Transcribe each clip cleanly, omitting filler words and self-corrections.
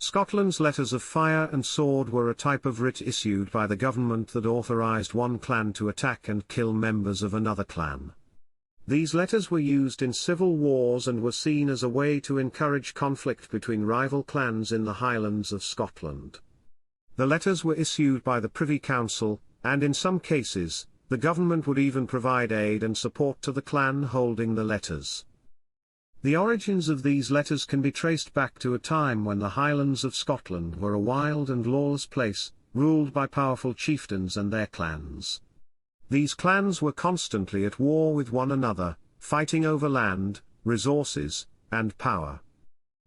Scotland's letters of fire and sword were a type of writ issued by the government that authorised one clan to attack and kill members of another clan. These letters were used in civil wars and were seen as a way to encourage conflict between rival clans in the Highlands of Scotland. The letters were issued by the Privy Council, and in some cases, the government would even provide aid and support to the clan holding the letters. The origins of these letters can be traced back to a time when the Highlands of Scotland were a wild and lawless place, ruled by powerful chieftains and their clans. These clans were constantly at war with one another, fighting over land, resources, and power.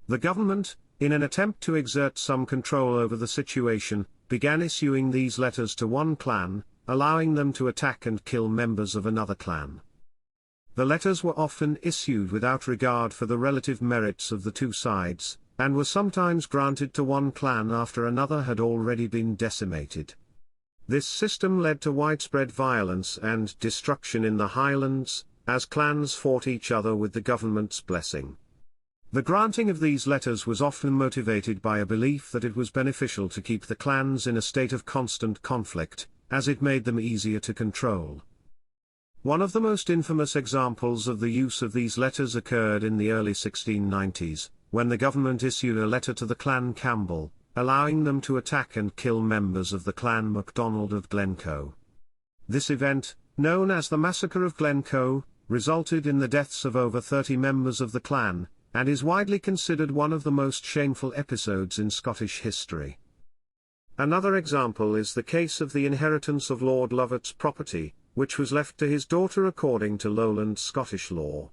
The government, in an attempt to exert some control over the situation, began issuing these letters to one clan, allowing them to attack and kill members of another clan. The letters were often issued without regard for the relative merits of the two sides, and were sometimes granted to one clan after another had already been decimated. This system led to widespread violence and destruction in the Highlands, as clans fought each other with the government's blessing. The granting of these letters was often motivated by a belief that it was beneficial to keep the clans in a state of constant conflict, as it made them easier to control. One of the most infamous examples of the use of these letters occurred in the early 1690s, when the government issued a letter to the clan Campbell, allowing them to attack and kill members of the clan MacDonald of Glencoe. This event, known as the Massacre of Glencoe, resulted in the deaths of over 30 members of the clan, and is widely considered one of the most shameful episodes in Scottish history. Another example is the case of the inheritance of Lord Lovat's property, which was left to his daughter according to lowland Scottish law.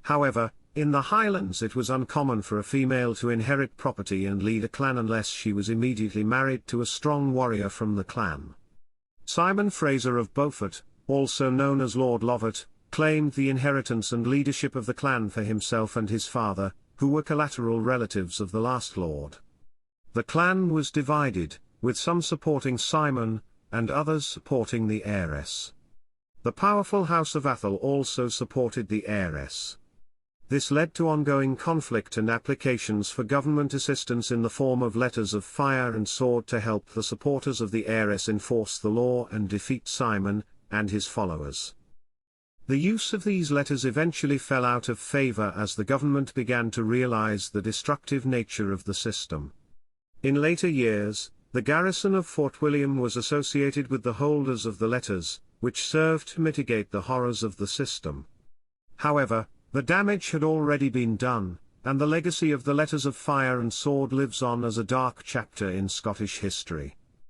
However, in the Highlands it was uncommon for a female to inherit property and lead a clan unless she was immediately married to a strong warrior from the clan. Simon Fraser of Beaufort, also known as Lord Lovat, claimed the inheritance and leadership of the clan for himself and his father, who were collateral relatives of the last lord. The clan was divided, with some supporting Simon, and others supporting the heiress. The powerful House of Athol also supported the heiress. This led to ongoing conflict and applications for government assistance in the form of letters of fire and sword to help the supporters of the heiress enforce the law and defeat Simon and his followers. The use of these letters eventually fell out of favor as the government began to realize the destructive nature of the system. In later years, the garrison of Fort William was associated with the holders of the letters, which served to mitigate the horrors of the system. However, the damage had already been done, and the legacy of the letters of fire and sword lives on as a dark chapter in Scottish history.